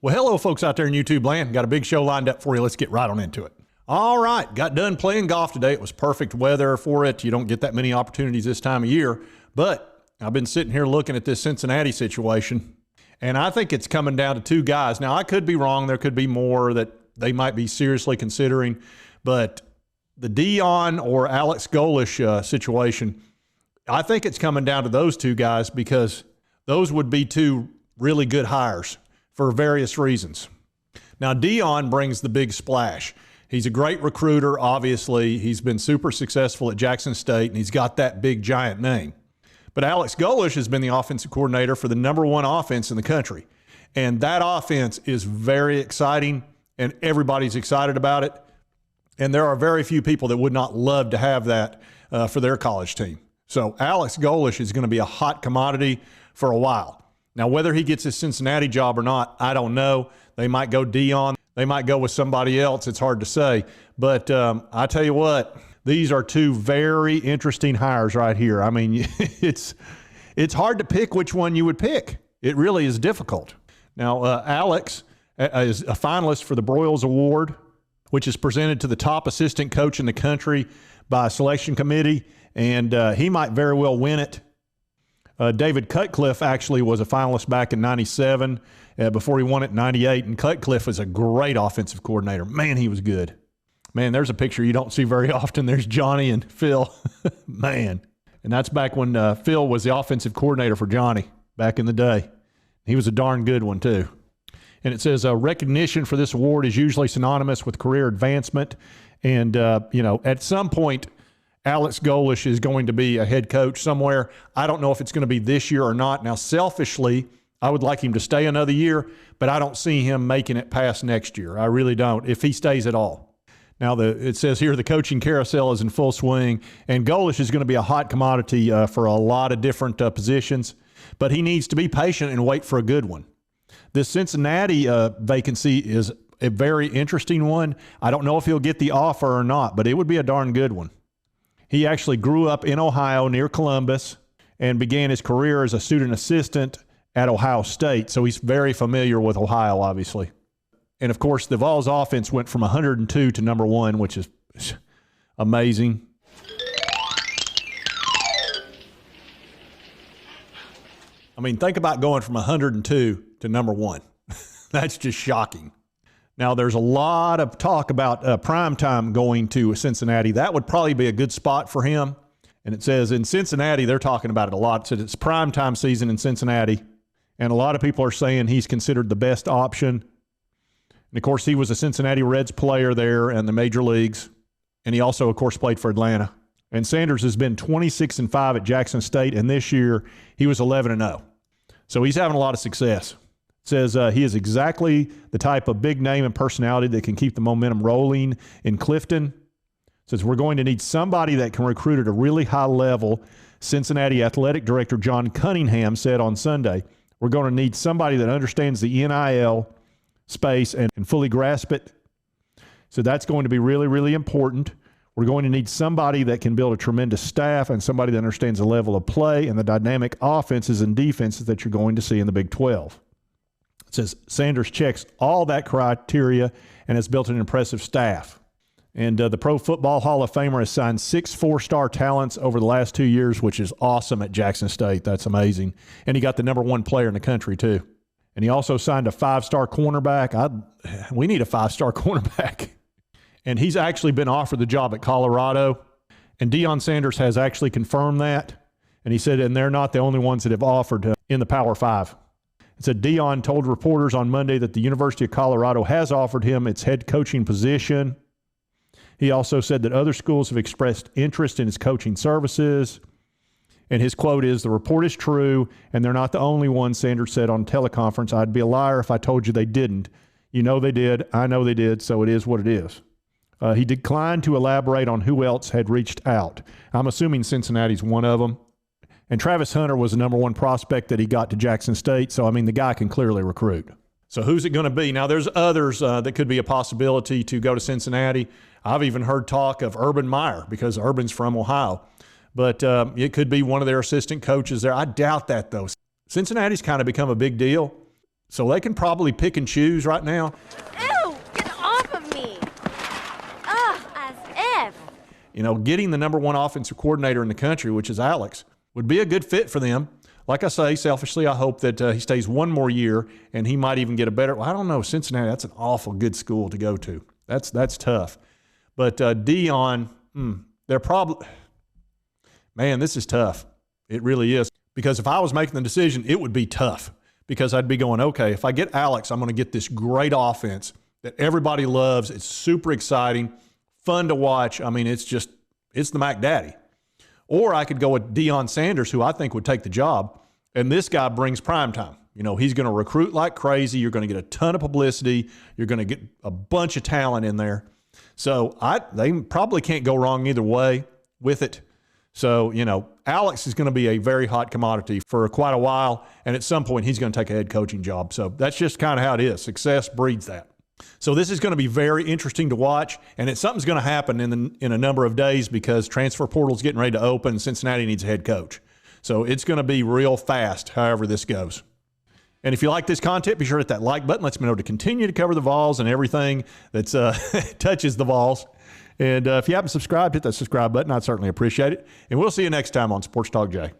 Well, hello, folks out there in YouTube land. Got a big show lined up for you. Let's get right on into it. All right, got done playing golf today. It was perfect weather for it. You don't get that many opportunities this time of year, but I've been sitting here looking at this Cincinnati situation, and I think it's coming down to two guys. Now, I could be wrong. There could be more that they might be seriously considering, but the Deion or Alex Golesh situation, I think it's coming down to those two guys because those would be two really good hires for various reasons. Now, Deion brings the big splash. He's a great recruiter, obviously. He's been super successful at Jackson State, and he's got that big, giant name. But Alex Golesh has been the offensive coordinator for the #1 offense in the country. And that offense is very exciting, and everybody's excited about it. And there are very few people that would not love to have that for their college team. So Alex Golesh is going to be a hot commodity for a while. Now, whether he gets his Cincinnati job or not, I don't know. They might go Deion. They might go with somebody else. It's hard to say. But I tell you what, these are two very interesting hires right here. I mean, it's hard to pick which one you would pick. It really is difficult. Now, Alex is a finalist for the Broyles Award, which is presented to the top assistant coach in the country by a selection committee, and he might very well win it. David Cutcliffe actually was a finalist back in '97 before he won it in '98, and Cutcliffe was a great offensive coordinator. Man, he was good. Man, there's a picture you don't see very often. There's Johnny and Phil. Man. And that's back when Phil was the offensive coordinator for Johnny back in the day. He was a darn good one, too. And it says recognition for this award is usually synonymous with career advancement. And, at some point, Alex Golesh is going to be a head coach somewhere. I don't know if it's going to be this year or not. Now, selfishly, I would like him to stay another year, but I don't see him making it past next year. I really don't, if he stays at all. Now, it says here the coaching carousel is in full swing, and Golesh is going to be a hot commodity for a lot of different positions, but he needs to be patient and wait for a good one. This Cincinnati vacancy is a very interesting one. I don't know if he'll get the offer or not, but it would be a darn good one. He actually grew up in Ohio near Columbus and began his career as a student assistant at Ohio State. So he's very familiar with Ohio, obviously. And, of course, the Vols offense went from 102 to #1, which is amazing. I mean, think about going from 102 to #1. That's just shocking. Now, there's a lot of talk about primetime going to Cincinnati. That would probably be a good spot for him. And it says in Cincinnati, they're talking about it a lot. It says it's primetime season in Cincinnati. And a lot of people are saying he's considered the best option. And, of course, he was a Cincinnati Reds player there in the major leagues. And he also, of course, played for Atlanta. And Sanders has been 26-5 at Jackson State. And this year, he was 11-0. So he's having a lot of success. It says he is exactly the type of big name and personality that can keep the momentum rolling in Clifton. It says we're going to need somebody that can recruit at a really high level. Cincinnati Athletic Director John Cunningham said on Sunday, we're going to need somebody that understands the NIL space and fully grasp it. So that's going to be really, really important. We're going to need somebody that can build a tremendous staff and somebody that understands the level of play and the dynamic offenses and defenses that you're going to see in the Big 12. It says Sanders checks all that criteria and has built an impressive staff. And the Pro Football Hall of Famer has signed 6 4-star talents over the last 2 years, which is awesome at Jackson State. That's amazing. And he got the #1 player in the country, too. And he also signed a 5-star cornerback. We need a 5-star cornerback. And he's actually been offered the job at Colorado. And Deion Sanders has actually confirmed that. And he said, and they're not the only ones that have offered in the Power 5. It said Deion told reporters on Monday that the University of Colorado has offered him its head coaching position. He also said that other schools have expressed interest in his coaching services. And his quote is, the report is true, and they're not the only ones, Sanders said on teleconference. I'd be a liar if I told you they didn't. You know they did. I know they did, so it is what it is. He declined to elaborate on who else had reached out. I'm assuming Cincinnati's one of them. And Travis Hunter was the #1 prospect that he got to Jackson State. So, I mean, the guy can clearly recruit. So who's it going to be? Now, there's others that could be a possibility to go to Cincinnati. I've even heard talk of Urban Meyer because Urban's from Ohio. But it could be one of their assistant coaches there. I doubt that, though. Cincinnati's kind of become a big deal. So they can probably pick and choose right now. Ew, get off of me. Ugh, as if. You know, getting the #1 offensive coordinator in the country, which is Alex, would be a good fit for them. Like I say, selfishly, I hope that he stays one more year and he might even get a better. Well, I don't know. Cincinnati, that's an awful good school to go to. That's tough. But Deion, they're probably, man, this is tough. It really is. Because if I was making the decision, it would be tough. Because I'd be going, okay, if I get Alex, I'm going to get this great offense that everybody loves. It's super exciting, fun to watch. I mean, it's the Mac Daddy. Or I could go with Deion Sanders, who I think would take the job, and this guy brings prime time. You know, he's going to recruit like crazy. You're going to get a ton of publicity. You're going to get a bunch of talent in there. So they probably can't go wrong either way with it. So, you know, Alex is going to be a very hot commodity for quite a while, and at some point he's going to take a head coaching job. So that's just kind of how it is. Success breeds that. So this is going to be very interesting to watch, and something's going to happen in a number of days because transfer portal's getting ready to open. Cincinnati needs a head coach. So it's going to be real fast however this goes. And if you like this content, be sure to hit that like button. Lets me know to continue to cover the Vols and everything that touches the Vols. And if you haven't subscribed, hit that subscribe button. I'd certainly appreciate it. And we'll see you next time on Sports Talk Jay.